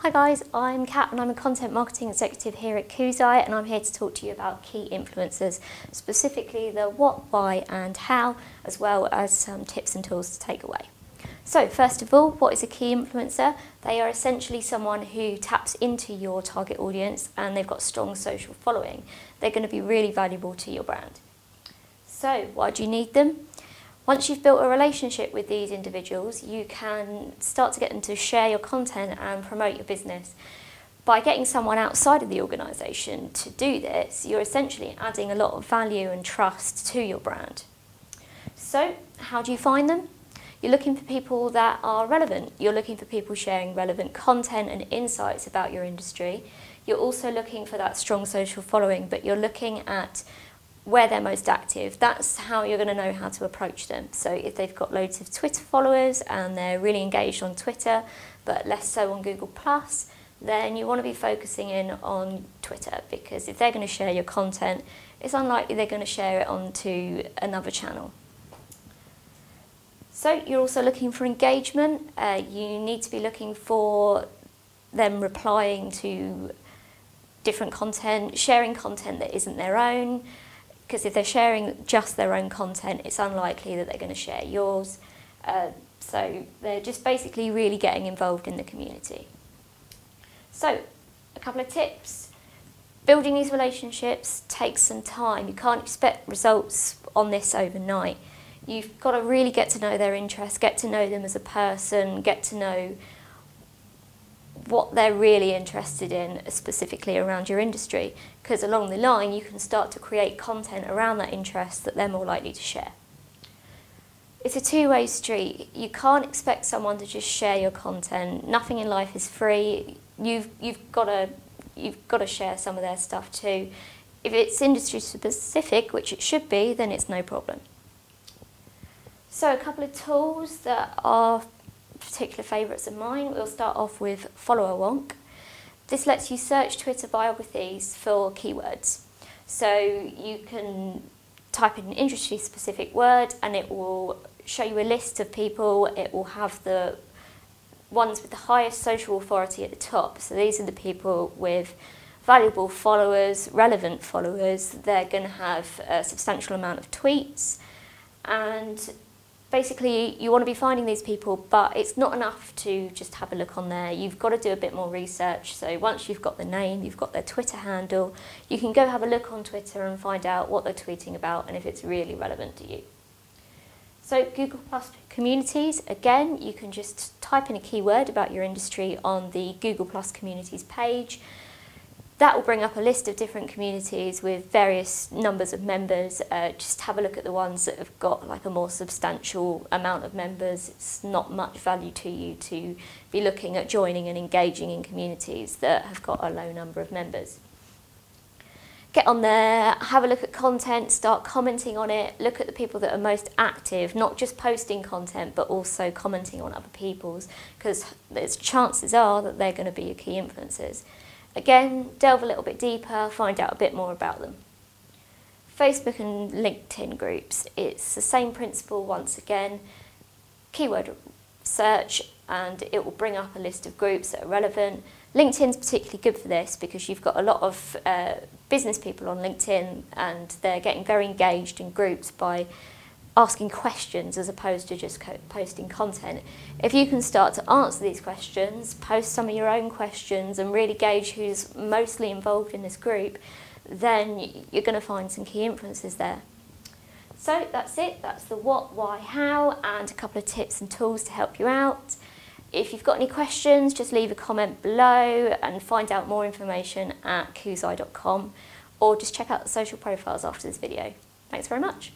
Hi guys, I'm Kat and I'm a content marketing executive here at Koozai, and I'm here to talk to you about key influencers, specifically the what, why and how, as well as some tips and tools to take away. So first of all, what is a key influencer? They are essentially someone who taps into your target audience and they've got strong social following. They're going to be really valuable to your brand. So why do you need them? Once you've built a relationship with these individuals, you can start to get them to share your content and promote your business. By getting someone outside of the organisation to do this, you're essentially adding a lot of value and trust to your brand. So, how do you find them? You're looking for people that are relevant. You're looking for people sharing relevant content and insights about your industry. You're also looking for that strong social following, but you're looking at where they're most active. That's how you're going to know how to approach them. So if they've got loads of Twitter followers and they're really engaged on Twitter but less so on Google+, then you want to be focusing in on Twitter, because if they're going to share your content, it's unlikely they're going to share it onto another channel. So you're also looking for engagement. You need to be looking for them replying to different content, sharing content that isn't their own, because if they're sharing just their own content, it's unlikely that they're going to share yours. So they're just basically really getting involved in the community. So a couple of tips. Building these relationships takes some time. You can't expect results on this overnight. You've got to really get to know their interests, get to know them as a person, get to know what they're really interested in specifically around your industry, because along the line you can start to create content around that interest that they're more likely to share. It's a two-way street. You can't expect someone to just share your content. Nothing in life is free. You've got to share some of their stuff too. If it's industry specific, which it should be, then it's no problem. So a couple of tools that are particular favourites of mine. We'll start off with Followerwonk. This lets you search Twitter biographies for keywords. So you can type in an industry specific word and it will show you a list of people. It will have the ones with the highest social authority at the top. So these are the people with valuable followers, relevant followers. They're going to have a substantial amount of tweets, and basically, you want to be finding these people, but it's not enough to just have a look on there. You've got to do a bit more research. So once you've got the name, you've got their Twitter handle, you can go have a look on Twitter and find out what they're tweeting about and if it's really relevant to you. So Google+ communities, again, you can just type in a keyword about your industry on the Google+ communities page. That will bring up a list of different communities with various numbers of members. Just have a look at the ones that have got like a more substantial amount of members. It's not much value to you to be looking at joining and engaging in communities that have got a low number of members. Get on there, have a look at content, start commenting on it, look at the people that are most active, not just posting content but also commenting on other people's, because chances are that they're going to be your key influencers. Again, delve a little bit deeper, find out a bit more about them. Facebook and LinkedIn groups, it's the same principle once again. Keyword search and it will bring up a list of groups that are relevant. LinkedIn's particularly good for this because you've got a lot of business people on LinkedIn and they're getting very engaged in groups by asking questions as opposed to just posting content. If you can start to answer these questions, post some of your own questions and really gauge who's mostly involved in this group, then you're going to find some key influencers there. So that's it. That's the what, why, how, and a couple of tips and tools to help you out. If you've got any questions, just leave a comment below and find out more information at koozai.com, or just check out the social profiles after this video. Thanks very much.